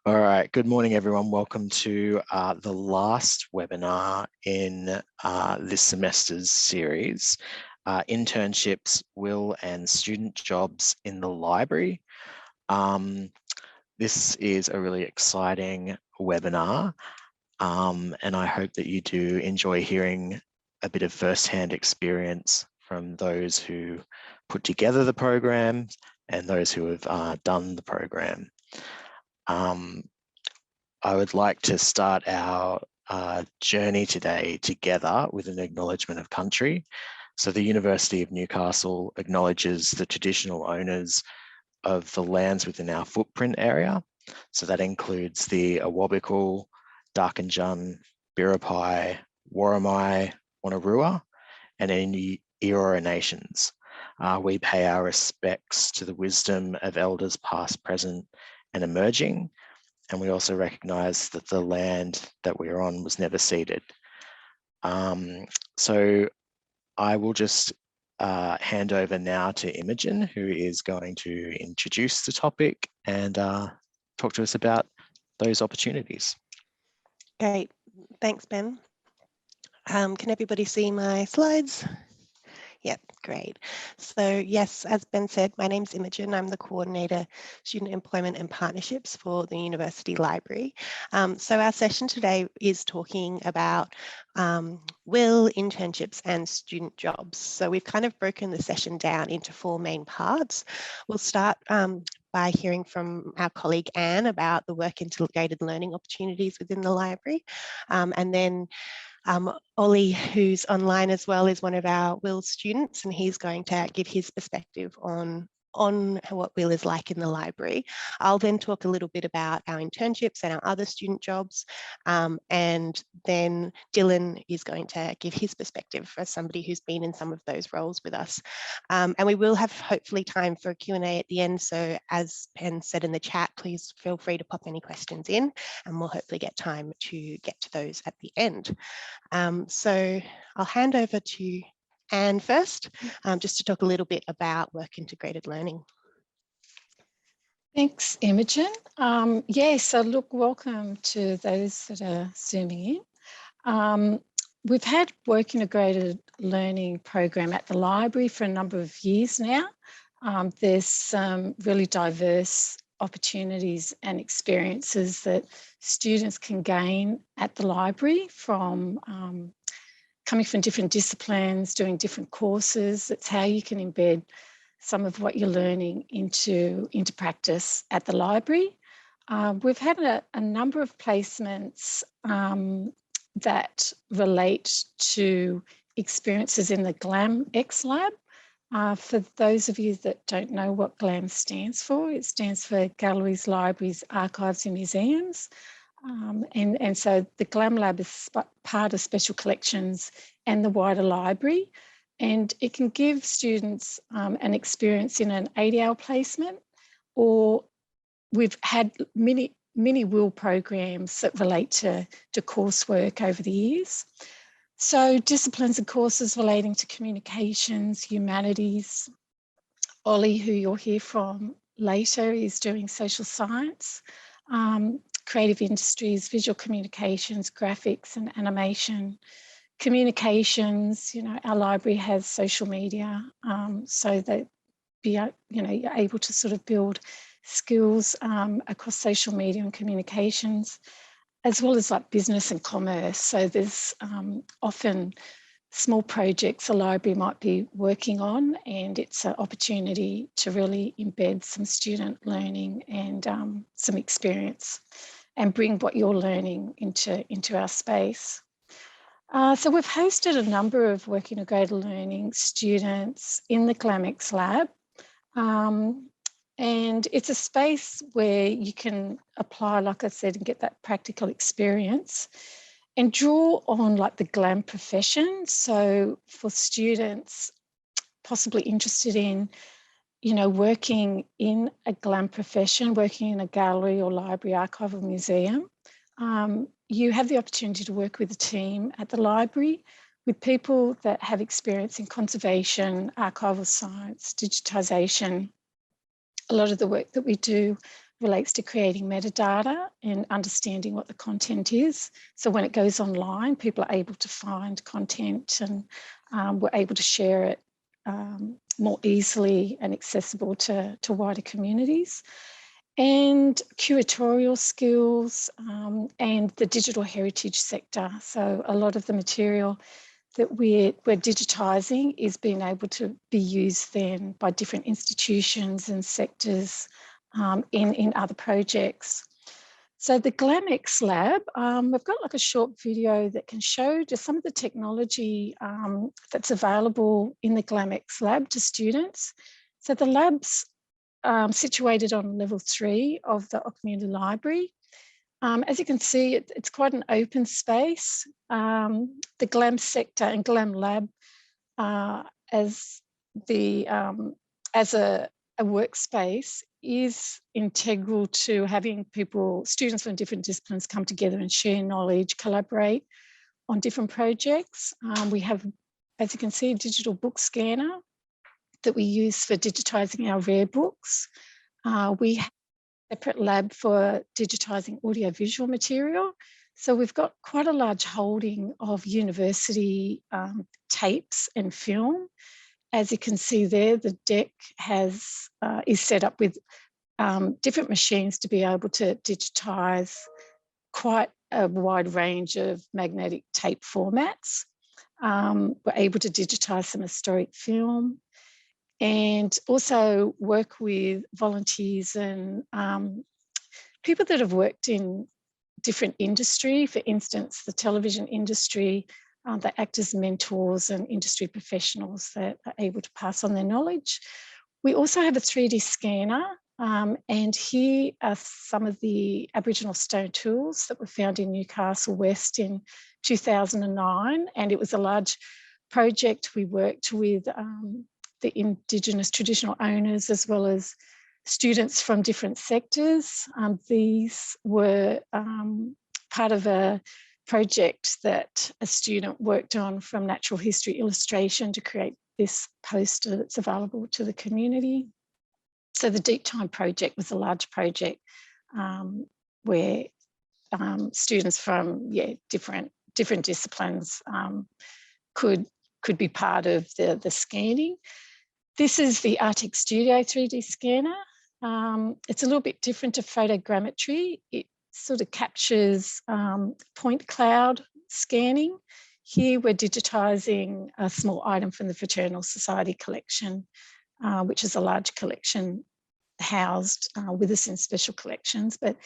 All right, good morning, everyone. Welcome to the last webinar in this semester's series, Internships, WIL and Student Jobs in the Library. This is a really exciting webinar, and I hope that you do enjoy hearing a bit of first-hand experience from those who put together the program and those who have done the program. I would like to start our journey today together with an acknowledgement of country. So the University of Newcastle acknowledges the traditional owners of the lands within our footprint area. So that includes the Awabakal, Darkinjun, Biripi, Worimi, Wonnarua, and any Eora nations. We pay our respects to the wisdom of elders past, present, and emerging. And we also recognise that the land that we're on was never ceded. So I will just hand over now to Imogen, who is going to introduce the topic and talk to us about those opportunities. Great, thanks, Ben. Can everybody see my slides? Yep, great. So yes, as Ben said, my name's Imogen. I'm the Coordinator, Student Employment and Partnerships for the University Library. So our session today is talking about WIL, internships and student jobs. So we've kind of broken the session down into four main parts. We'll start by hearing from our colleague Anne about the work integrated learning opportunities within the library. And then Ollie, who's online as well, is one of our WIL students, and he's going to give his perspective on what WIL is like in the library. I'll then talk a little bit about our internships and our other student jobs, and then Dylan is going to give his perspective as somebody who's been in some of those roles with us. And we will have hopefully time for a Q&A at the end, so as Ben said in the chat, please feel free to pop any questions in and we'll hopefully get time to get to those at the end. So I'll hand over to Anne first, just to talk a little bit about work integrated learning. Thanks, Imogen. So look, welcome to those that are Zooming in. We've had work integrated learning program at the library for a number of years now. There's some really diverse opportunities and experiences that students can gain at the library from coming from different disciplines, doing different courses. That's how you can embed some of what you're learning into practice at the library. We've had a number of placements that relate to experiences in the GLAM-X lab. For those of you that don't know what GLAM stands for, it stands for Galleries, Libraries, Archives and Museums. And so the GLAM lab is part of Special Collections and the wider library, and it can give students an experience in an 8-hour placement, or we've had many WIL programs that relate to coursework over the years. So disciplines and courses relating to communications, humanities. Ollie, who you'll hear from later, is doing social science. Creative industries, visual communications, graphics and animation, communications. Our library has social media, so that you're able to sort of build skills across social media and communications, as well as like business and commerce. So there's often small projects a library might be working on, and it's an opportunity to really embed some student learning and some experience and bring what you're learning into our space. So we've hosted a number of work integrated learning students in the GLAM-X lab. And it's a space where you can apply, like I said, and get that practical experience and draw on like the GLAM profession. So for students possibly interested in, working in a GLAM profession, working in a gallery or library, archive or museum, you have the opportunity to work with a team at the library with people that have experience in conservation, archival science, digitisation. A lot of the work that we do relates to creating metadata and understanding what the content is. So when it goes online, people are able to find content and we're able to share it more easily and accessible to wider communities. And curatorial skills and the digital heritage sector. So a lot of the material that we're digitising is being able to be used then by different institutions and sectors in other projects. So the GLAMX lab, we've got like a short video that can show just some of the technology that's available in the GLAMX lab to students. So the lab's situated on level 3 of the Community Library. As you can see, it's quite an open space. The GLAM sector and GLAM lab as a workspace is integral to having students from different disciplines come together and share knowledge, collaborate on different projects. We have, as you can see, a digital book scanner that we use for digitising our rare books. We have a separate lab for digitising audiovisual material. So we've got quite a large holding of university tapes and film. As you can see there, the deck is set up with different machines to be able to digitise quite a wide range of magnetic tape formats. We're able to digitise some historic film and also work with volunteers and people that have worked in different industry. For instance, the television industry, they act as mentors and industry professionals that are able to pass on their knowledge. We also have a 3D scanner, and here are some of the Aboriginal stone tools that were found in Newcastle West in 2009, and it was a large project. We worked with the Indigenous traditional owners as well as students from different sectors. These were part of a project that a student worked on from natural history illustration to create this poster that's available to the community. So the Deep Time project was a large project where students from different disciplines could be part of the scanning. This is the Arctic Studio 3D scanner. It's a little bit different to photogrammetry. It sort of captures point cloud scanning. Here we're digitising a small item from the Fraternal Society collection, which is a large collection housed with us in special collections. But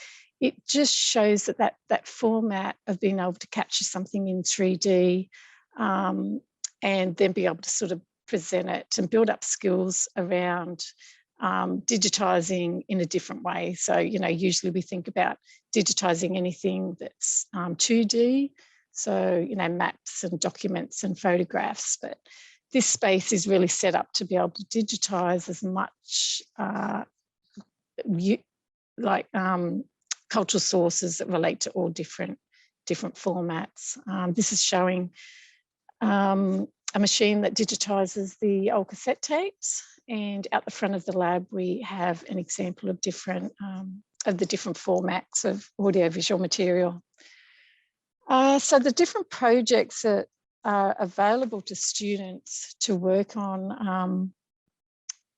it just shows that format of being able to capture something in 3D and then be able to sort of present it and build up skills around digitising in a different way. So, usually we think about digitising anything that's 2D, so, maps and documents and photographs, but this space is really set up to be able to digitise as much cultural sources that relate to all different formats. This is showing a machine that digitises the old cassette tapes, and out the front of the lab we have an example of the different formats of audiovisual material. So the different projects that are available to students to work on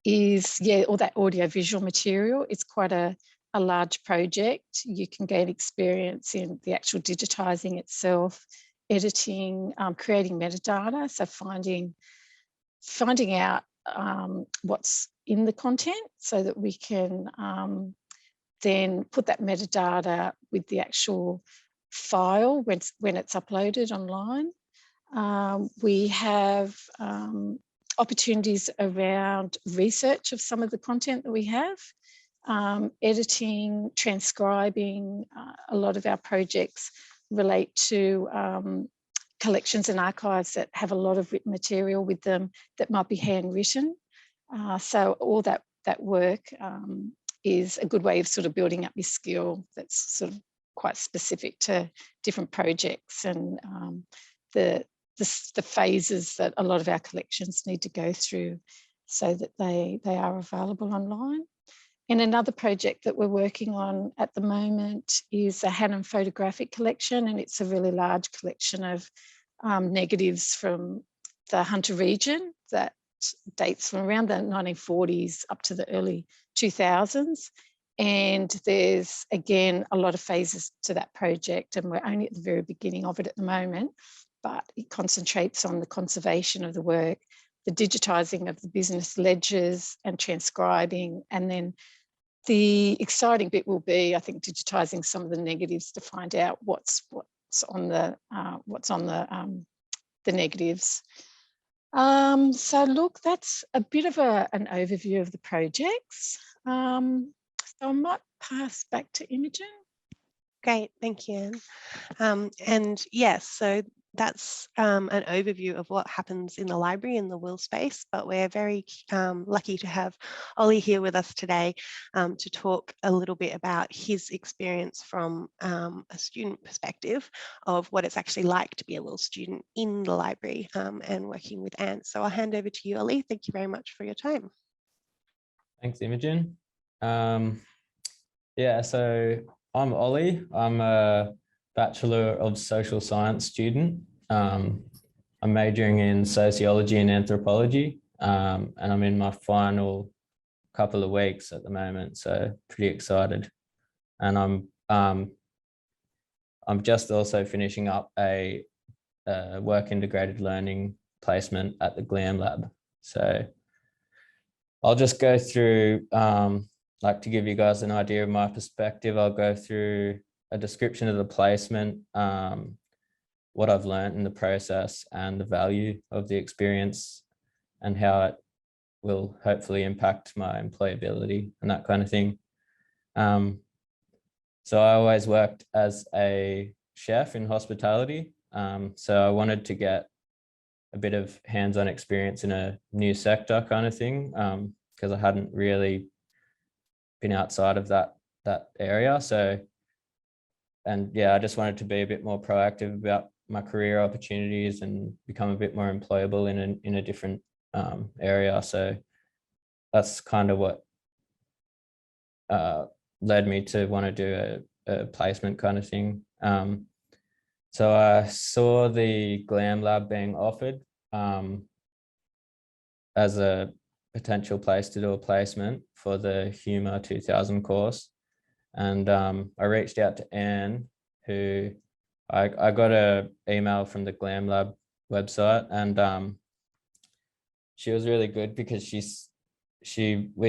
is all that audiovisual material. It's quite a large project. You can gain experience in the actual digitising itself, editing, creating metadata, so finding out what's in the content so that we can then put that metadata with the actual file when it's uploaded online. We have opportunities around research of some of the content that we have, editing, transcribing. A lot of our projects relate to collections and archives that have a lot of written material with them that might be handwritten. So all that work is a good way of sort of building up your skill that's sort of quite specific to different projects and the phases that a lot of our collections need to go through so that they are available online. And another project that we're working on at the moment is a Hannon photographic collection, and it's a really large collection of negatives from the Hunter region that dates from around the 1940s up to the early 2000s. And there's, again, a lot of phases to that project, and we're only at the very beginning of it at the moment, but it concentrates on the conservation of the work, the digitising of the business ledgers and transcribing, and then the exciting bit will be, I think, digitising some of the negatives to find out what's on the negatives. So look, that's a bit of an overview of the projects. So I might pass back to Imogen. Great, thank you, Anne. And yes, so that's an overview of what happens in the library in the WIL space, but we're very lucky to have Ollie here with us today to talk a little bit about his experience from a student perspective of what it's actually like to be a WIL student in the library and working with Anne. So I'll hand over to you, Ollie. Thank you very much for your time. Thanks, Imogen. Yeah, so I'm Ollie. I'm a Bachelor of Social Science student. I'm majoring in sociology and anthropology, and I'm in my final couple of weeks at the moment, so pretty excited. And I'm just also finishing up a work integrated learning placement at the GLAM lab. So I'll just go through, like, to give you guys an idea of my perspective, I'll go through a description of the placement, what I've learned in the process and the value of the experience and how it will hopefully impact my employability and that kind of thing. So I always worked as a chef in hospitality. So I wanted to get a bit of hands-on experience in a new sector kind of thing, because I hadn't really been outside of that area. So, and yeah, I just wanted to be a bit more proactive about my career opportunities and become a bit more employable in a different area. So that's kind of what led me to want to do a placement kind of thing. So I saw the GLAM lab being offered as a potential place to do a placement for the Humour 2000 course. And I reached out to Anne, who I got an email from the GLAM lab website, and she was really good because we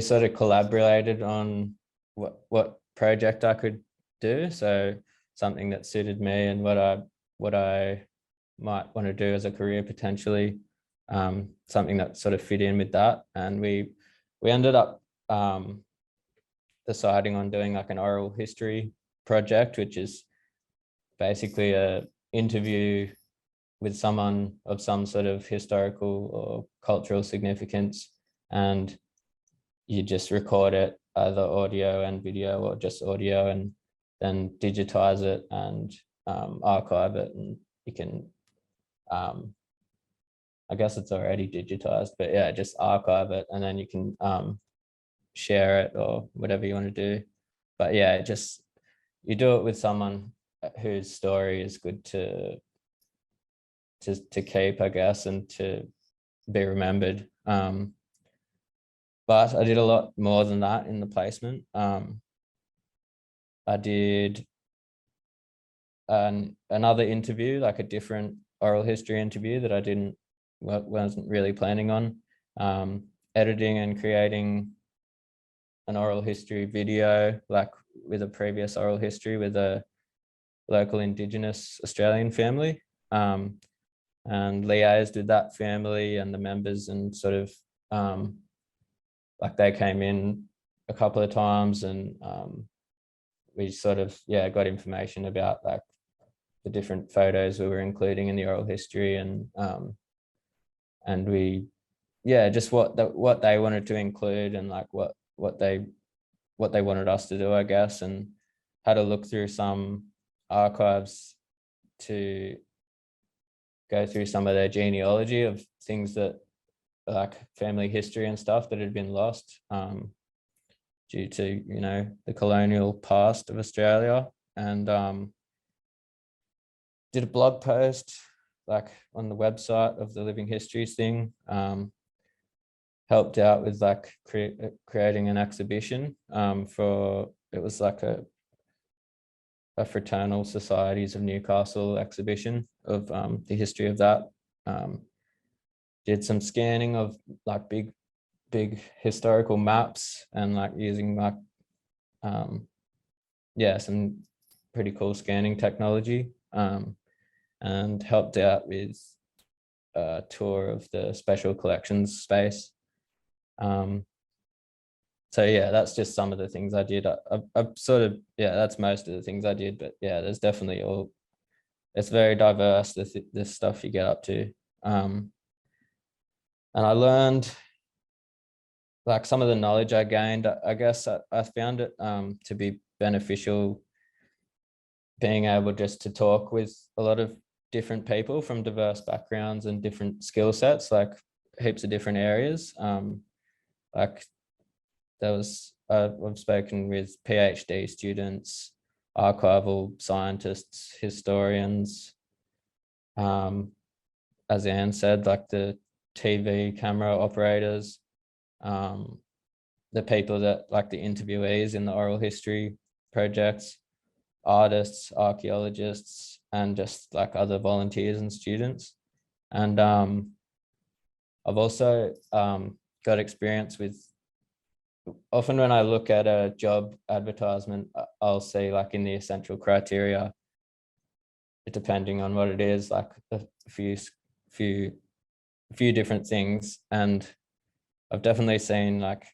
sort of collaborated on what project I could do. So something that suited me and what I might want to do as a career potentially, something that sort of fit in with that. And we ended up deciding on doing like an oral history project, which is basically a interview with someone of some sort of historical or cultural significance, and you just record it, either audio and video or just audio, and then digitize it and archive it, and you can I guess it's already digitized, but yeah, just archive it, and then you can share it or whatever you want to do. But yeah, you do it with someone whose story is good to keep, I guess, and to be remembered. But I did a lot more than that in the placement. I did another interview, like a different oral history interview that I wasn't really planning on, editing and creating an oral history video, like with a previous oral history with a local Indigenous Australian family, and liaised with that family and the members, and sort of like they came in a couple of times, and we sort of got information about like the different photos we were including in the oral history, and we just what they wanted to include, and like what they wanted us to do, I guess, and had to look through some archives to go through some of their genealogy of things that like family history and stuff that had been lost due to, you know, the colonial past of Australia, and did a blog post like on the website of the Living Histories thing. Helped out with like creating an exhibition for, it was like a Fraternal Societies of Newcastle exhibition of the history of that. Did some scanning of like big historical maps, and like using like yeah, some pretty cool scanning technology, and helped out with a tour of the special collections space. So yeah, that's just some of the things I did. I've sort of, yeah, that's most of the things I did, but yeah, there's definitely it's very diverse, this stuff you get up to. And I learned like some of the knowledge I gained, I guess I found it to be beneficial being able just to talk with a lot of different people from diverse backgrounds and different skill sets, like heaps of different areas. Like there was, I've spoken with PhD students, archival scientists, historians, as Anne said, like the TV camera operators, the people that like the interviewees in the oral history projects, artists, archaeologists, and just like other volunteers and students. And I've also got experience with, often when I look at a job advertisement, I'll see like in the essential criteria, depending on what it is, like a few different things. And I've definitely seen like,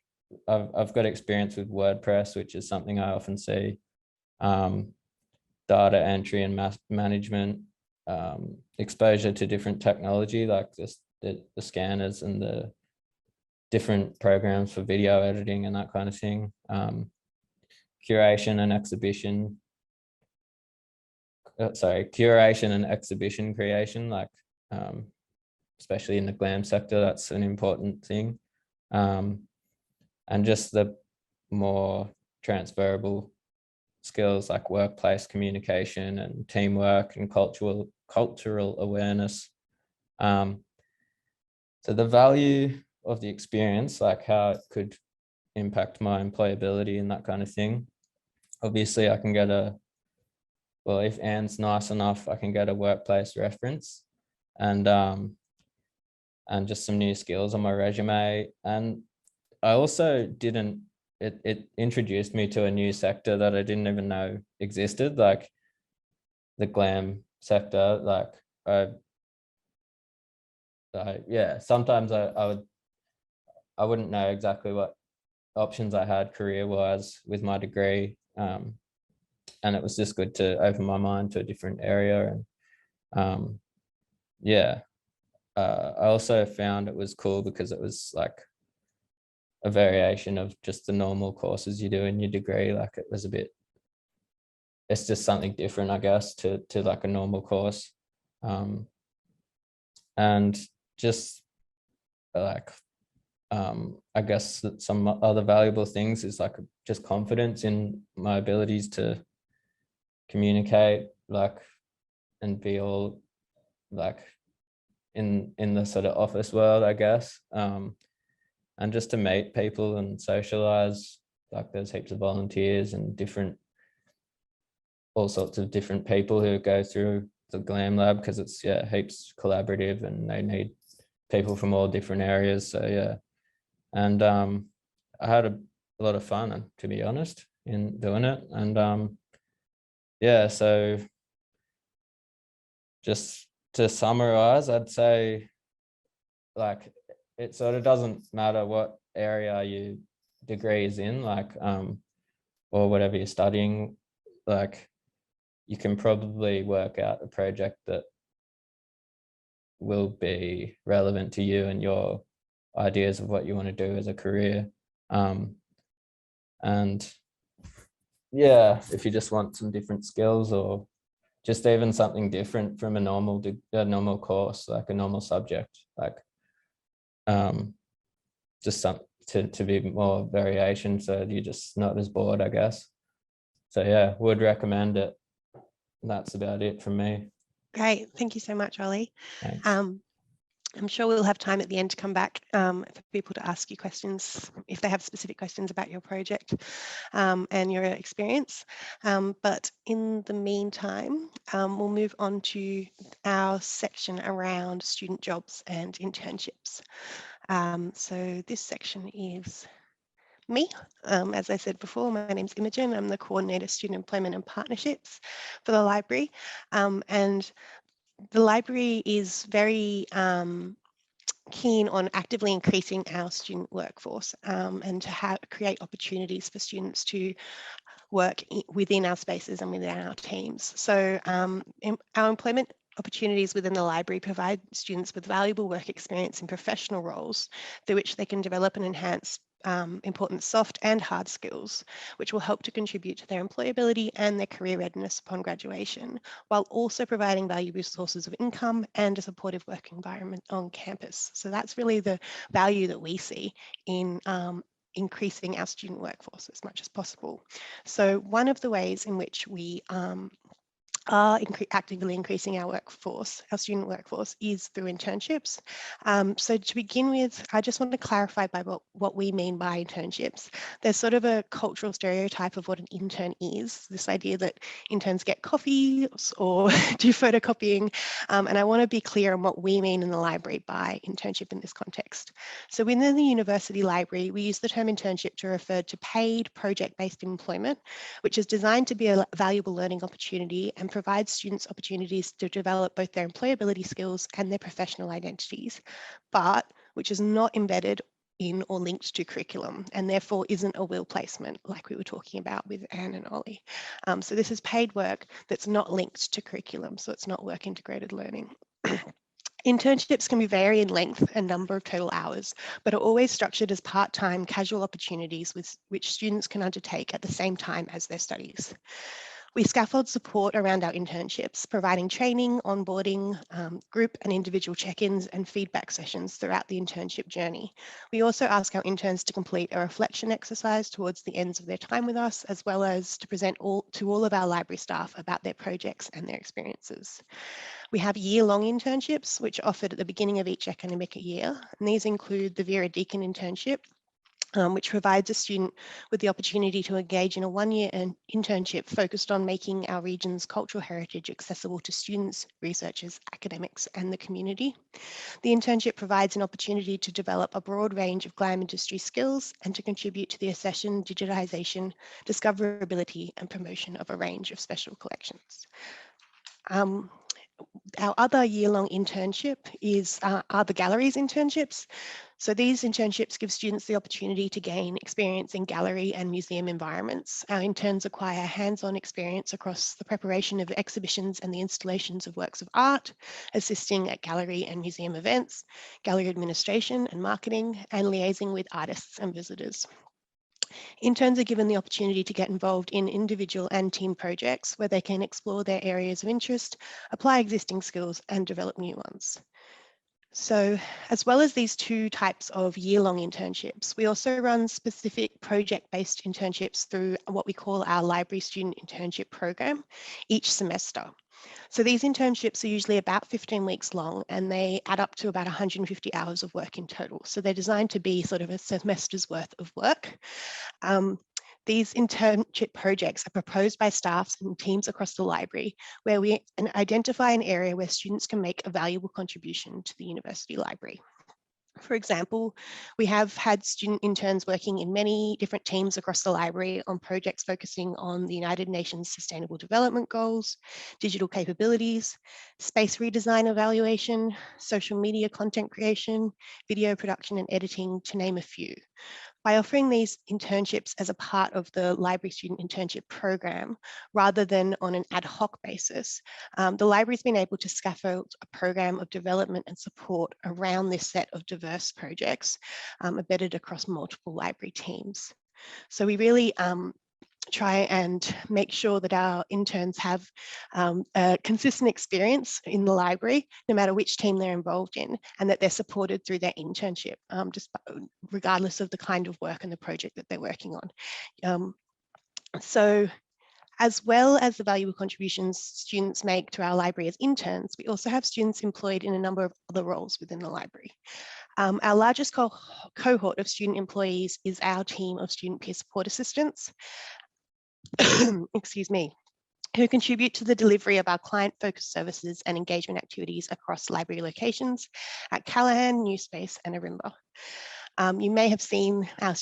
I've got experience with WordPress, which is something I often see, data entry and management, exposure to different technology, like the scanners and the different programs for video editing and that kind of thing, curation and exhibition creation, like especially in the glam sector, that's an important thing, and just the more transferable skills like workplace communication and teamwork and cultural awareness. So the value of the experience, like how it could impact my employability and that kind of thing. Obviously I can get well, if Anne's nice enough, I can get a workplace reference, and just some new skills on my resume. And I also it introduced me to a new sector that I didn't even know existed, like the glam sector. Like yeah, sometimes I wouldn't know exactly what options I had career-wise with my degree, and it was just good to open my mind to a different area. And yeah, I also found it was cool because it was like a variation of just the normal courses you do in your degree. Like it was it's just something different, I guess, to like a normal course. And just like, I guess that some other valuable things is like just confidence in my abilities to communicate, like, and be all like in the sort of office world, I guess, and just to meet people and socialize. Like there's heaps of volunteers and all sorts of different people who go through the glam lab, because it's heaps collaborative and they need people from all different areas. So yeah, and I had a lot of fun, to be honest, in doing it. And yeah, so just to summarize, I'd say like it sort of doesn't matter what area your degree is in, like or whatever you're studying, like you can probably work out a project that will be relevant to you and your ideas of what you want to do as a career. And yeah, if you just want some different skills, or just even something different from a normal course, like a normal subject, like just to be more variation, so you're just not as bored, I guess. So yeah, would recommend it. That's about it from me. Great, thank you so much, Ollie. Thanks. I'm sure we'll have time at the end to come back for people to ask you questions if they have specific questions about your project and your experience. But in the meantime, we'll move on to our section around student jobs and internships. So this section is me. As I said before, my name's Imogen. I'm the Coordinator Student Employment and Partnerships for the library. And the library is very keen on actively increasing our student workforce and to create opportunities for students to work within our spaces and within our teams. So our employment opportunities within the library provide students with valuable work experience in professional roles through which they can develop and enhance important soft and hard skills, which will help to contribute to their employability and their career readiness upon graduation, while also providing valuable sources of income and a supportive work environment on campus. So that's really the value that we see in increasing our student workforce as much as possible. So one of the ways in which we are actively increasing our workforce, our student workforce, is through internships. So to begin with, I just want to clarify by what we mean by internships. There's sort of a cultural stereotype of what an intern is, this idea that interns get coffee or do photocopying, and I want to be clear on what we mean in the library by internship in this context. So within the university library, we use the term internship to refer to paid project-based employment, which is designed to be a valuable learning opportunity and provides students opportunities to develop both their employability skills and their professional identities, but which is not embedded in or linked to curriculum, and therefore isn't a WIL placement like we were talking about with Anne and Ollie. So this is paid work that's not linked to curriculum, so it's not work integrated learning. Internships can vary in length and number of total hours, but are always structured as part-time casual opportunities which students can undertake at the same time as their studies. We scaffold support around our internships, providing training, onboarding, group and individual check-ins and feedback sessions throughout the internship journey. We also ask our interns to complete a reflection exercise towards the ends of their time with us, as well as to present to all of our library staff about their projects and their experiences. We have year-long internships, which are offered at the beginning of each academic year, and these include the Vera Deakin internship, which provides a student with the opportunity to engage in a one-year internship focused on making our region's cultural heritage accessible to students, researchers, academics, and the community. The internship provides an opportunity to develop a broad range of GLAM industry skills and to contribute to the accession, digitization, discoverability, and promotion of a range of special collections. Our other year-long internship are the galleries internships. So these internships give students the opportunity to gain experience in gallery and museum environments. Our interns acquire hands-on experience across the preparation of exhibitions and the installations of works of art, assisting at gallery and museum events, gallery administration and marketing, and liaising with artists and visitors. Interns are given the opportunity to get involved in individual and team projects where they can explore their areas of interest, apply existing skills, and develop new ones. So, as well as these two types of year-long internships, we also run specific project-based internships through what we call our library student internship program each semester. So these internships are usually about 15 weeks long and they add up to about 150 hours of work in total. So they're designed to be sort of a semester's worth of work. These internship projects are proposed by staffs and teams across the library, where we identify an area where students can make a valuable contribution to the university library. For example, we have had student interns working in many different teams across the library on projects focusing on the United Nations Sustainable Development Goals, digital capabilities, space redesign evaluation, social media content creation, video production and editing, to name a few. By offering these internships as a part of the library student internship program, rather than on an ad hoc basis, the library's been able to scaffold a program of development and support around this set of diverse projects embedded across multiple library teams. So we really try and make sure that our interns have a consistent experience in the library, no matter which team they're involved in, and that they're supported through their internship, just regardless of the kind of work and the project that they're working on. So as well as the valuable contributions students make to our library as interns, we also have students employed in a number of other roles within the library. Our largest cohort of student employees is our team of student peer support assistants, excuse me, who contribute to the delivery of our client-focused services and engagement activities across library locations at Callaghan, New Space and Arimba. You may have seen our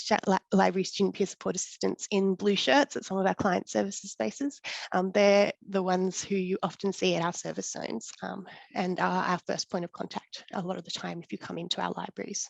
library student peer support assistants in blue shirts at some of our client services spaces. They're the ones who you often see at our service zones and are our first point of contact a lot of the time if you come into our libraries.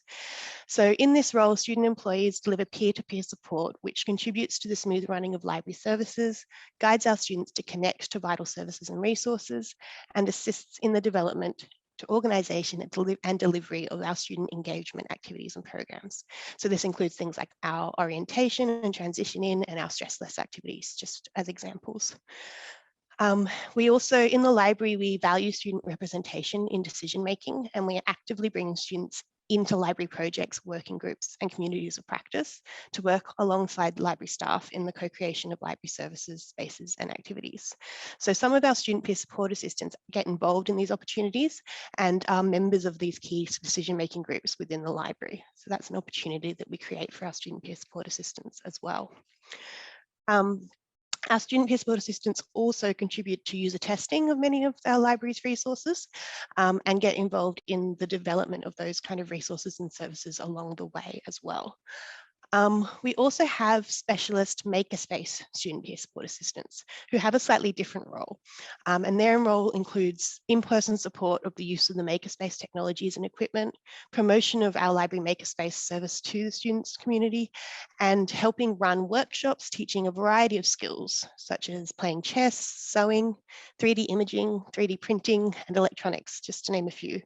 So in this role, student employees deliver peer-to-peer support, which contributes to the smooth running of library services, guides our students to connect to vital services and resources, and assists in the development to organisation and delivery of our student engagement activities and programs. So this includes things like our orientation and transition in and our stressless activities, just as examples. We also, in the library, we value student representation in decision making, and we are actively bringing students into library projects, working groups and communities of practice to work alongside library staff in the co-creation of library services, spaces and activities. So some of our student peer support assistants get involved in these opportunities and are members of these key decision-making groups within the library. So that's an opportunity that we create for our student peer support assistants as well. Our student peer support assistants also contribute to user testing of many of our library's resources and get involved in the development of those kind of resources and services along the way as well. We also have specialist makerspace student peer support assistants who have a slightly different role. And their role includes in-person support of the use of the makerspace technologies and equipment, promotion of our library makerspace service to the students community, and helping run workshops teaching a variety of skills, such as playing chess, sewing, 3D imaging, 3D printing, and electronics, just to name a few.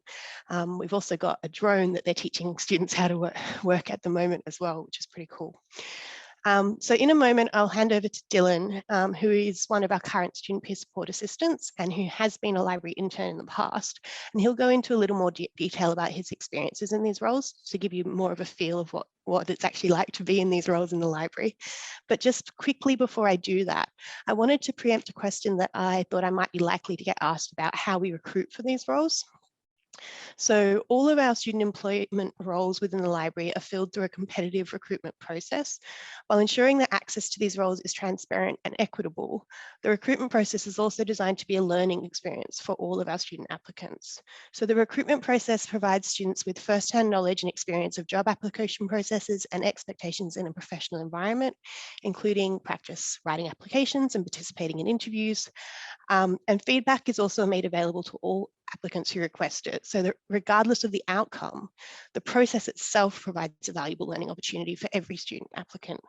We've also got a drone that they're teaching students how to work at the moment as well, which is pretty cool. So in a moment, I'll hand over to Dylan, who is one of our current student peer support assistants and who has been a library intern in the past. And he'll go into a little more detail about his experiences in these roles to give you more of a feel of what it's actually like to be in these roles in the library. But just quickly before I do that, I wanted to preempt a question that I thought I might be likely to get asked about how we recruit for these roles. So all of our student employment roles within the library are filled through a competitive recruitment process. While ensuring that access to these roles is transparent and equitable, the recruitment process is also designed to be a learning experience for all of our student applicants. So the recruitment process provides students with first-hand knowledge and experience of job application processes and expectations in a professional environment, including practice writing applications and participating in interviews. And feedback is also made available to all applicants who request it, so that regardless of the outcome, the process itself provides a valuable learning opportunity for every student applicant.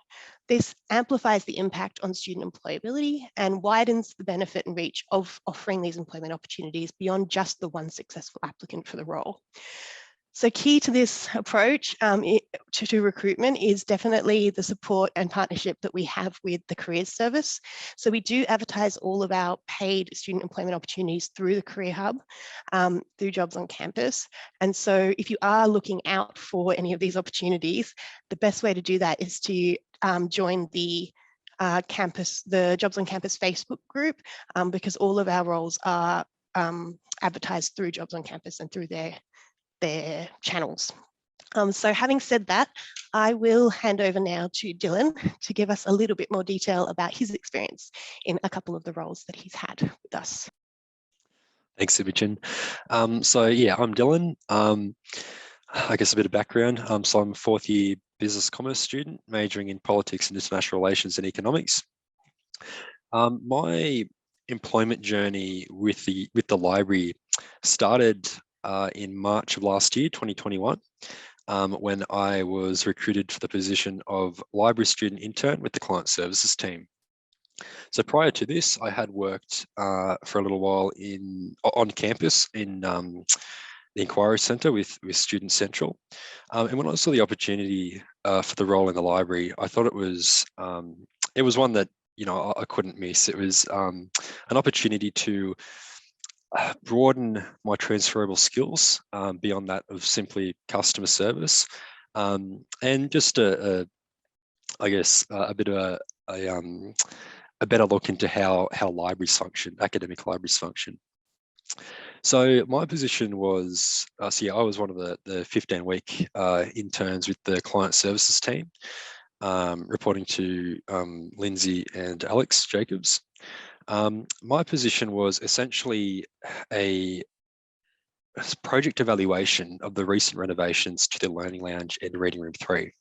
This amplifies the impact on student employability and widens the benefit and reach of offering these employment opportunities beyond just the one successful applicant for the role. So key to this approach to recruitment is definitely the support and partnership that we have with the Careers Service. So we do advertise all of our paid student employment opportunities through the Career Hub, through Jobs on Campus. And so if you are looking out for any of these opportunities, the best way to do that is to join the the Jobs on Campus Facebook group, because all of our roles are advertised through Jobs on Campus and through their channels. So having said that, I will hand over now to Dylan to give us a little bit more detail about his experience in a couple of the roles that he's had with us. Thanks, Imogen. So yeah, I'm Dylan. I guess a bit of background. So I'm a fourth year business commerce student majoring in politics and international relations and economics. My employment journey with the library started in March of last year, 2021, when I was recruited for the position of library student intern with the client services team. So prior to this, I had worked for a little while on campus in the Inquiry Centre with Student Central. And when I saw the opportunity for the role in the library, I thought it was one that I couldn't miss. It was an opportunity to broaden my transferable skills beyond that of simply customer service, and just I guess a bit of a better look into how libraries function, academic libraries function. So my position was, I was one of the 15-week interns with the client services team, reporting to Lindsay and Alex Jacobs. My position was essentially a project evaluation of the recent renovations to the Learning Lounge and Reading Room 3.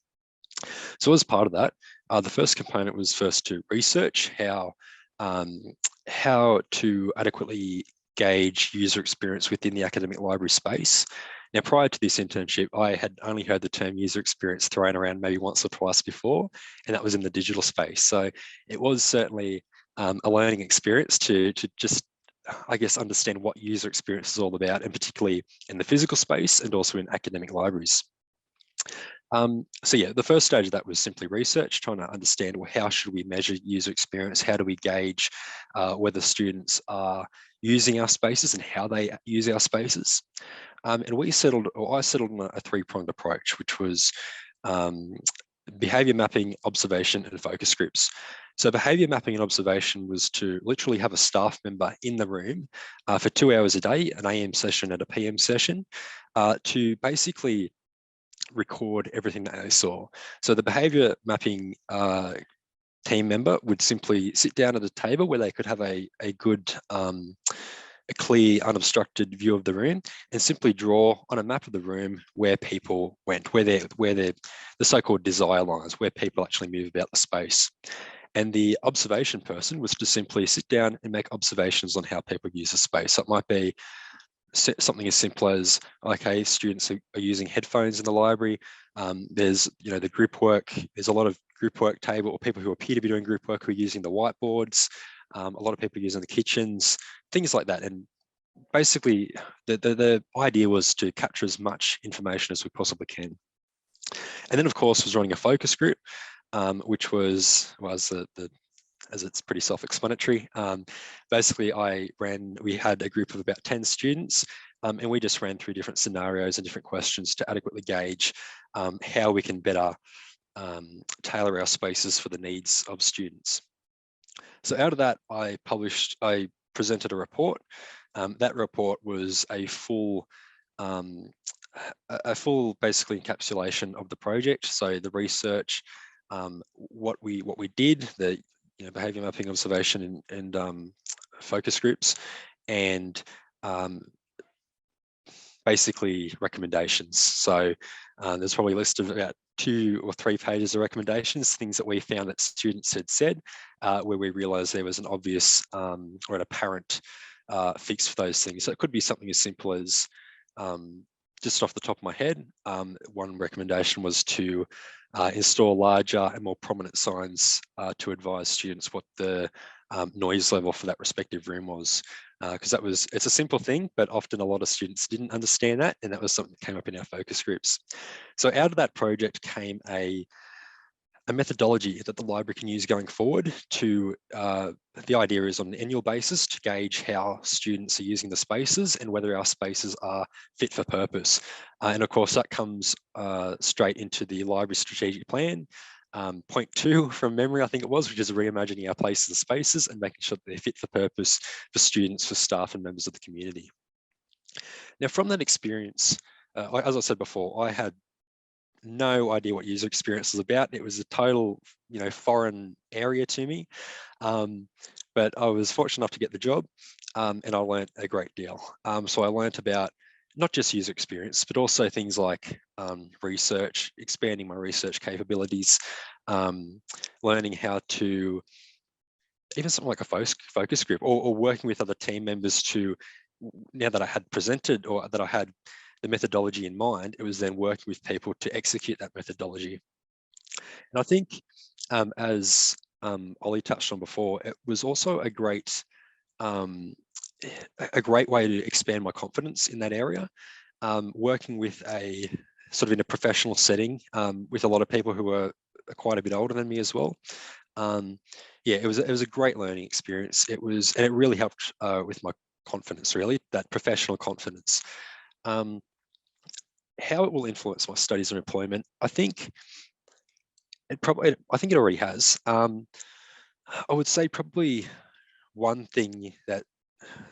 So as part of that, the first component was first to research how to adequately gauge user experience within the academic library space. Now, prior to this internship, I had only heard the term user experience thrown around maybe once or twice before, and that was in the digital space. So it was certainly a learning experience to just, I guess, understand what user experience is all about, and particularly in the physical space and also in academic libraries. So yeah, the first stage of that was simply research, trying to understand, well, how should we measure user experience? How do we gauge whether students are using our spaces and how they use our spaces? And I settled on a three-pronged approach, which was behavior mapping, observation, and focus groups. So behavior mapping and observation was to literally have a staff member in the room for 2 hours a day, an AM session and a PM session, to basically record everything that they saw. So the behavior mapping team member would simply sit down at a table where they could have a good, a clear, unobstructed view of the room, and simply draw on a map of the room where people went, where the so-called desire lines, where people actually move about the space. And the observation person was to simply sit down and make observations on how people use the space. So it might be something as simple as, okay, students are using headphones in the library. There's, the group work. There's a lot of group work table, or people who appear to be doing group work who are using the whiteboards. A lot of people using the kitchens, things like that. And basically, the idea was to capture as much information as we possibly can. And then, of course, was running a focus group, which was as it's pretty self-explanatory. Basically, we had a group of about 10 students, and we just ran through different scenarios and different questions to adequately gauge how we can better tailor our spaces for the needs of students. So out of that, I presented a report. That report was a full basically encapsulation of the project. So the research, what we did, the behavior mapping, observation, and focus groups, and basically recommendations. So there's probably a list of about 2 or 3 pages of recommendations, things that we found that students had said, where we realized there was an obvious or an apparent fix for those things. So it could be something as simple as, just off the top of my head, one recommendation was to install larger and more prominent signs to advise students what the noise level for that respective room was. Because it's a simple thing, but often a lot of students didn't understand that, and that was something that came up in our focus groups. So out of that project came a methodology that the library can use going forward to, the idea is on an annual basis to gauge how students are using the spaces and whether our spaces are fit for purpose. And of course that comes straight into the library strategic plan. Point 2 from memory, I think it was, which is reimagining our places and spaces and making sure that they're fit for purpose for students, for staff and members of the community. Now from that experience, as I said before, I had no idea what user experience was about. It was a total, foreign area to me. But I was fortunate enough to get the job, and I learned a great deal. So I learned about not just user experience, but also things like research, expanding my research capabilities, learning how to, even something like a focus group, or working with other team members to, now that I had presented or that I had the methodology in mind, it was then working with people to execute that methodology. And I think, as Ollie touched on before, it was also a great way to expand my confidence in that area. Working with a sort of in a professional setting with a lot of people who are quite a bit older than me as well. yeah, it was a great learning experience. It really helped with my confidence, really, that professional confidence. How it will influence my studies and employment, I think it already has. I would say probably one thing that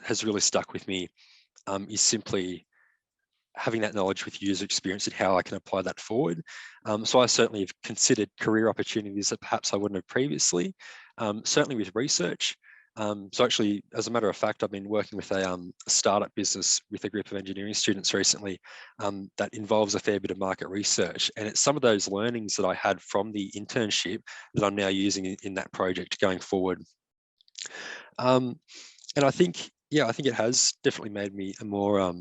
has really stuck with me is simply having that knowledge with user experience and how I can apply that forward. So I certainly have considered career opportunities that perhaps I wouldn't have previously, certainly with research. So actually, as a matter of fact, I've been working with a startup business with a group of engineering students recently that involves a fair bit of market research. And it's some of those learnings that I had from the internship that I'm now using in that project going forward. And I think, yeah, I think it has definitely made me a more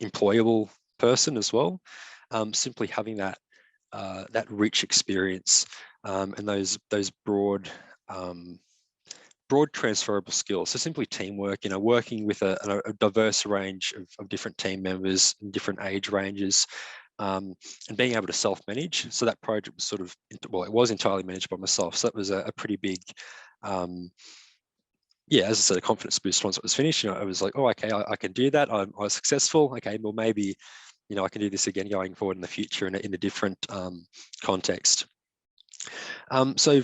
employable person as well. Simply having that that rich experience and those broad transferable skills. So simply teamwork, working with a diverse range of different team members in different age ranges, and being able to self-manage. So that project was it was entirely managed by myself. So that was a pretty big, yeah, as I said, a confidence boost once it was finished. I was like, oh, okay, I can do that. I was successful. Okay, well, maybe, I can do this again going forward in the future in a different context. So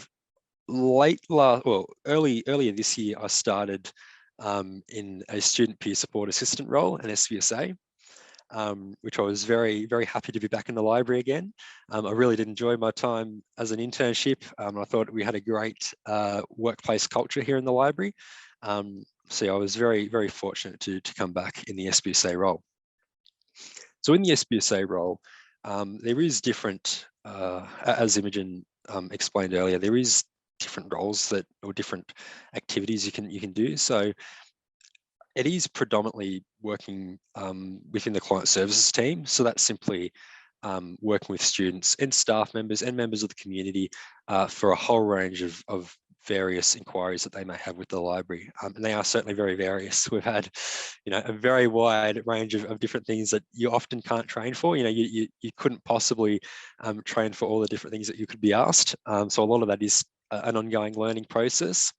earlier this year, I started in a student peer support assistant role, an SPSA, which I was very, very happy to be back in the library again. I really did enjoy my time as an internship. I thought we had a great workplace culture here in the library. So I was very, very fortunate to come back in the SPSA role. So in the SPSA role, there is different, as Imogen explained earlier, there is different roles or different activities you can do. So it is predominantly working within the client services team. So that's simply working with students and staff members and members of the community for a whole range of various inquiries that they may have with the library. And they are certainly very various. We've had, a very wide range of different things that you often can't train for. You couldn't possibly train for all the different things that you could be asked. So a lot of that is an ongoing learning process.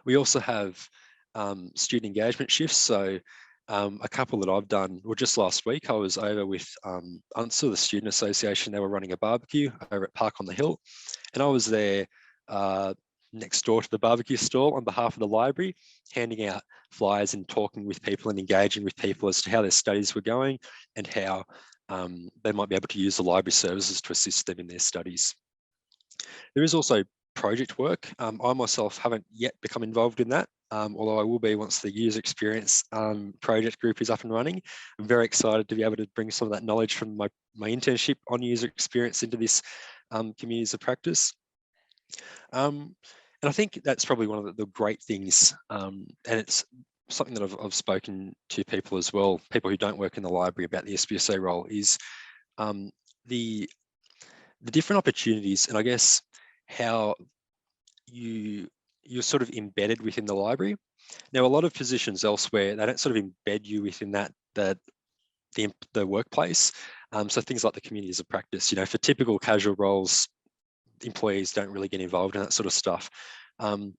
We also have student engagement shifts. So a couple that I've done, well, just last week, I was over with UNSA, the Student Association. They were running a barbecue over at Park on the Hill. And I was there next door to the barbecue stall on behalf of the library, handing out flyers and talking with people and engaging with people as to how their studies were going and how they might be able to use the library services to assist them in their studies. There is also project work. I myself haven't yet become involved in that, although I will be once the user experience project group is up and running. I'm very excited to be able to bring some of that knowledge from my internship on user experience into this communities of practice. And I think that's probably one of the great things, and it's something that I've spoken to people as well, people who don't work in the library, about the SPSA role, is the different opportunities, and I guess how you're sort of embedded within the library. Now, a lot of positions elsewhere, they don't sort of embed you within the workplace. So things like the communities of practice, for typical casual roles, employees don't really get involved in that sort of stuff. But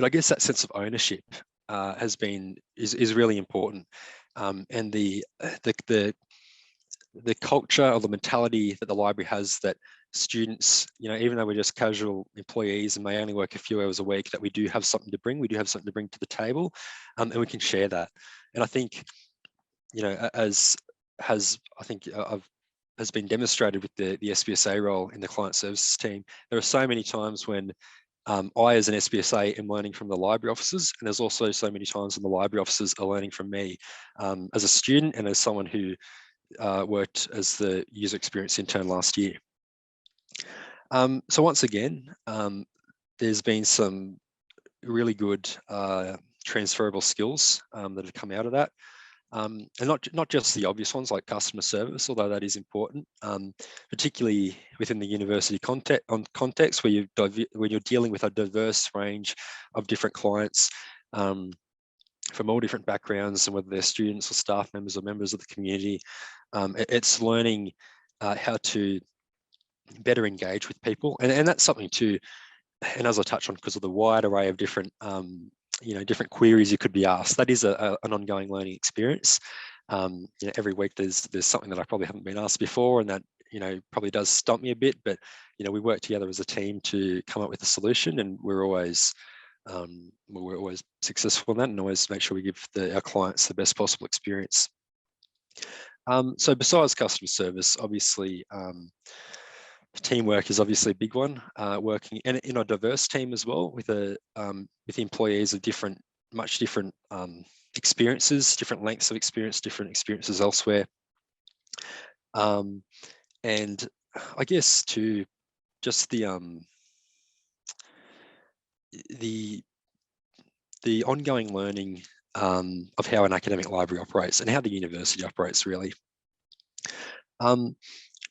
I guess that sense of ownership is really important, and the culture or the mentality that the library has, that students, even though we're just casual employees and may only work a few hours a week, that we do have something to bring. We do have something to bring to the table, and we can share that. And I think, as has been demonstrated with the SPSA role in the client services team, there are so many times when I, as an SPSA, am learning from the library officers, and there's also so many times when the library officers are learning from me as a student and as someone who worked as the user experience intern last year. So once again, there's been some really good transferable skills that have come out of that. And not just the obvious ones like customer service, although that is important, particularly within the university context where you're dealing with a diverse range of different clients from all different backgrounds, and whether they're students or staff members or members of the community. It's learning how to better engage with people, and that's something too. and as I touched on, because of the wide array of different different queries you could be asked, that is an ongoing learning experience. Every week there's something that I probably haven't been asked before, and that probably does stump me a bit, but we work together as a team to come up with a solution, and we're always successful in that, and always make sure we give our clients the best possible experience. So besides customer service, obviously teamwork is obviously a big one. Working in a diverse team as well, with employees of much different experiences, different lengths of experience, different experiences elsewhere. And I guess to just the ongoing learning of how an academic library operates and how the university operates, really. And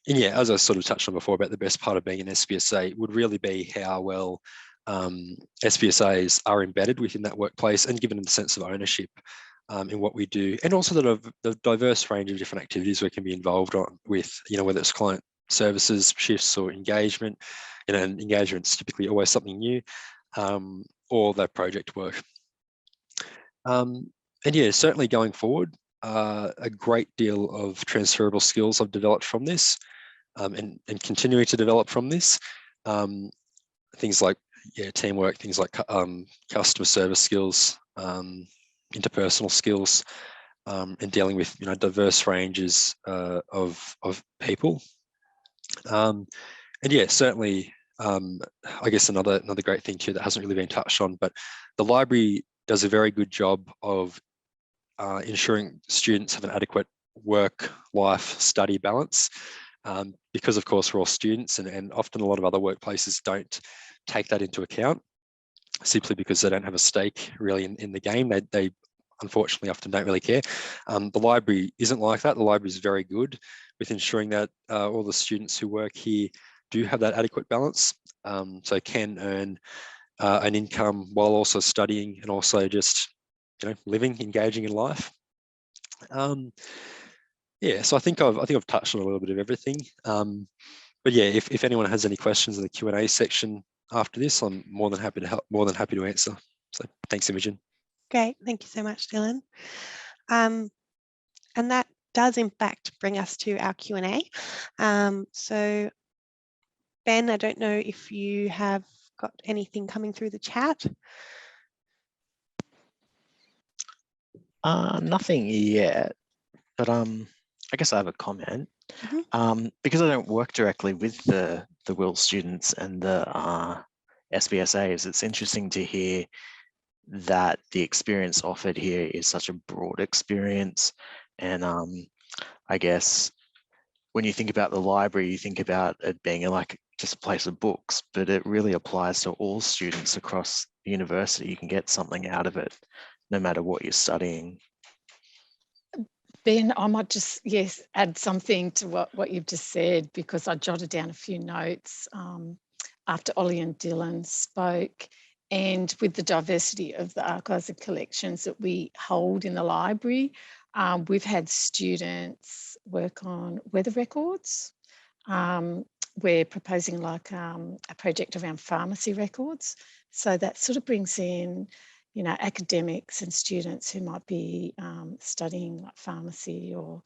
yeah, as I sort of touched on before about the best part of being an SPSA would really be how well SPSAs are embedded within that workplace and given a sense of ownership in what we do, and also the diverse range of different activities we can be involved with, whether it's client services, shifts, or engagement. And engagement's typically always something new, or the project work. And yeah, certainly going forward, a great deal of transferable skills I've developed from this, and continuing to develop from this. Things like teamwork, things like customer service skills, interpersonal skills, and dealing with diverse ranges of people. And yeah, certainly, I guess another great thing too that hasn't really been touched on, but the library does a very good job of ensuring students have an adequate work-life study balance, because of course we're all students, and often a lot of other workplaces don't take that into account, simply because they don't have a stake really in the game. They unfortunately often don't really care. The library isn't like that. The library is very good with ensuring that all the students who work here do have that adequate balance, so can earn an income while also studying and also just living, engaging in life. Yeah, so I think I've touched on a little bit of everything. But yeah, if anyone has any questions in the Q&A section after this, I'm more than happy to help, more than happy to answer. So thanks, Imogen. Great, thank you so much, Dylan. And that does in fact bring us to our Q&A. So Ben, I don't know if you have got anything coming through the chat. Nothing yet, but I guess I have a comment. Mm-hmm. Because I don't work directly with the WIL students and the SPSAs, it's interesting to hear that the experience offered here is such a broad experience. And I guess when you think about the library, you think about it being like just a place of books, but it really applies to all students across the university. You can get something out of it, no matter what you're studying. Ben, I might just, add something to what you've just said, because I jotted down a few notes after Ollie and Dylan spoke. And with the diversity of the archives and collections that we hold in the library, we've had students work on weather records. We're proposing like a project around pharmacy records. So that sort of brings in academics and students who might be studying like pharmacy or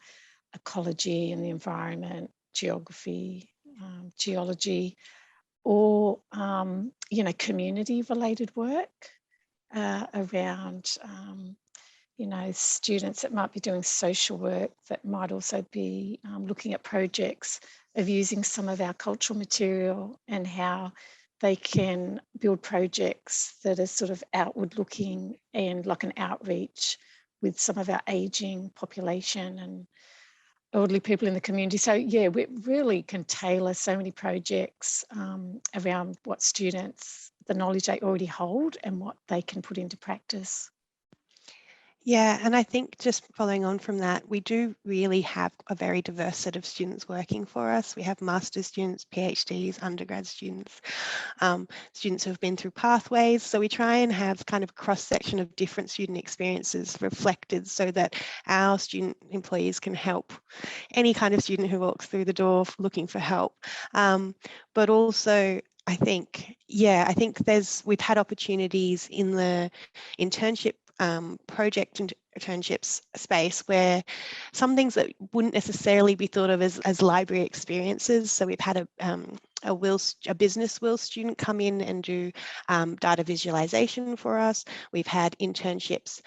ecology and the environment, geography, geology, or community related work around students that might be doing social work, that might also be looking at projects of using some of our cultural material and how they can build projects that are sort of outward looking and like an outreach with some of our aging population and elderly people in the community. So yeah, we really can tailor so many projects around what students, the knowledge they already hold and what they can put into practice. Yeah, and I think just following on from that, we do really have a very diverse set of students working for us. We have master's students, PhDs, undergrad students, students who have been through pathways. So we try and have kind of a cross-section of different student experiences reflected so that our student employees can help any kind of student who walks through the door looking for help. But also, I think we've had opportunities in the internship project internships space where some things that wouldn't necessarily be thought of as library experiences. So we've had a business WIL student come in and do data visualization for us. We've had internships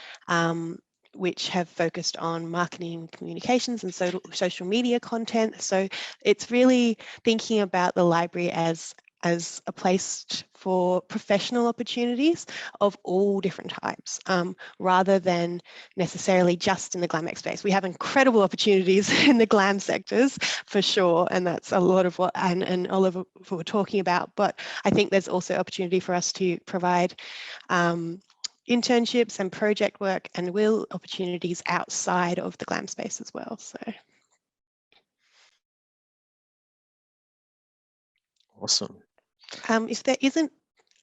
which have focused on marketing communications and social media content. So it's really thinking about the library as a place for professional opportunities of all different types, rather than necessarily just in the GlamX space. We have incredible opportunities in the glam sectors for sure, and that's a lot of what Anne and Oliver were talking about, but I think there's also opportunity for us to provide internships and project work and WIL opportunities outside of the glam space as well. So. Awesome. If there isn't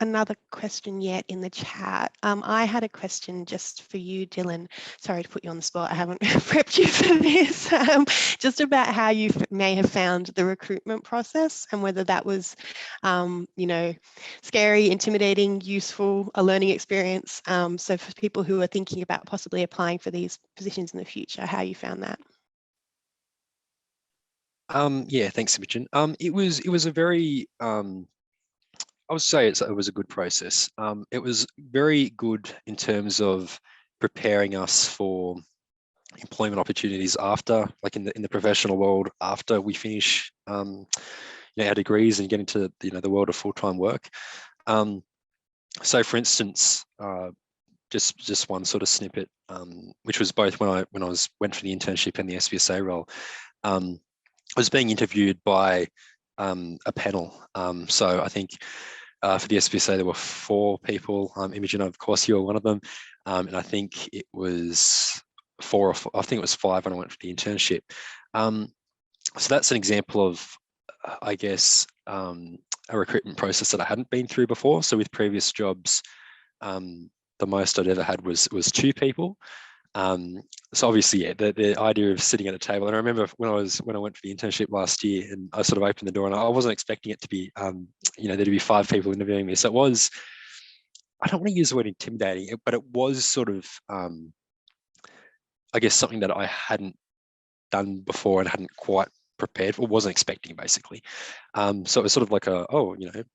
another question yet in the chat, I had a question just for you, Dylan. Sorry to put you on the spot. I haven't prepped you for this. Just about how you may have found the recruitment process and whether that was, scary, intimidating, useful, a learning experience. So for people who are thinking about possibly applying for these positions in the future, how you found that? Yeah, thanks, Imogen. It was a very I would say it was a good process. It was very good in terms of preparing us for employment opportunities after, like in the professional world, after we finish our degrees and get into the world of full-time work. So, for instance, just one sort of snippet, which was both when I went for the internship and the SPSA role. I was being interviewed by a panel. So I think for the SPSA, there were 4 people. Imogen, of course, you were one of them. And I think it was 4 or 5, I think it was 5 when I went for the internship. So that's an example of, I guess, a recruitment process that I hadn't been through before. So with previous jobs, the most I'd ever had was 2 people. So obviously, yeah, the idea of sitting at a table. And I remember when I went for the internship last year, and I sort of opened the door, and I wasn't expecting it to be, there to be 5 people interviewing me. So it was, I don't want to use the word intimidating, but it was sort of, I guess, something that I hadn't done before and hadn't quite prepared for, wasn't expecting, basically. So it was sort of like a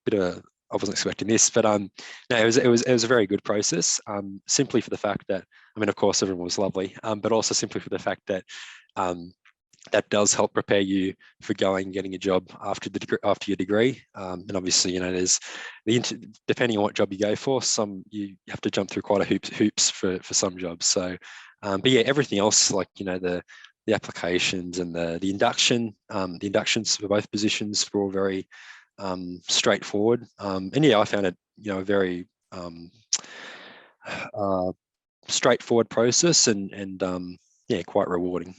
bit of I wasn't expecting this, but no, it was a very good process. Simply for the fact that, I mean, of course, everyone was lovely, but also simply for the fact that that does help prepare you for getting a job after your degree. And obviously, there's depending on what job you go for, some you have to jump through quite a hoops for some jobs. So, but yeah, everything else, like the applications and the inductions for both positions were all very straightforward. And yeah, I found it, a very straightforward process and yeah, quite rewarding.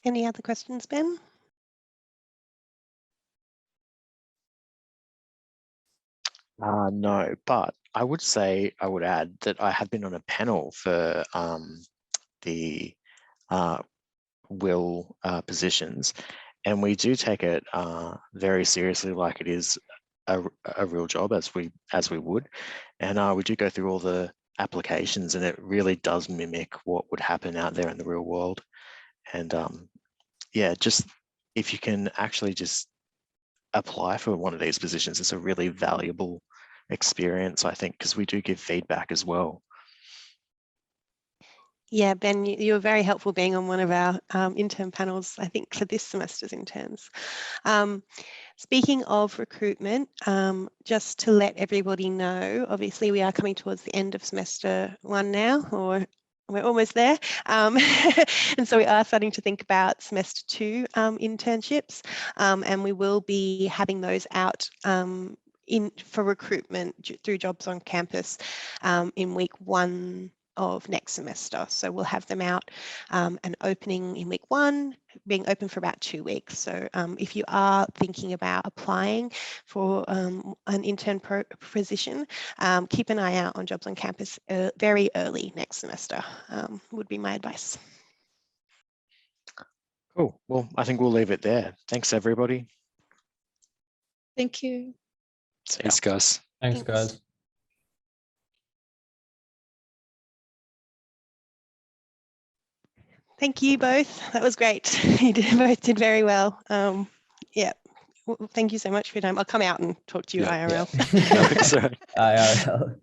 Any other questions, Ben? No, but I would add that I had been on a panel for the WIL positions, and we do take it very seriously, like it is a real job, as we would, and we do go through all the applications, and it really does mimic what would happen out there in the real world. And yeah, just if you can actually just apply for one of these positions, it's a really valuable experience, I think, because we do give feedback as well. Yeah, Ben, you were very helpful being on one of our intern panels, I think, for this semester's interns. Speaking of recruitment, just to let everybody know, obviously we are coming towards the end of semester 1 now, or we're almost there. And so we are starting to think about semester 2 internships, and we will be having those out for recruitment through Jobs on Campus in week 1 of next semester. So we'll have them out and opening in week 1, being open for about 2 weeks. So if you are thinking about applying for an intern position, keep an eye out on Jobs on Campus very early next semester, would be my advice. Cool. Well, I think we'll leave it there. Thanks, everybody. Thank you. See ya. Thanks, guys. Thanks, Thanks. guys. Thank you both. That was great. You both did very well. Yeah. Thank you so much for your time. I'll come out and talk to you Yeah. IRL. No, sorry. IRL.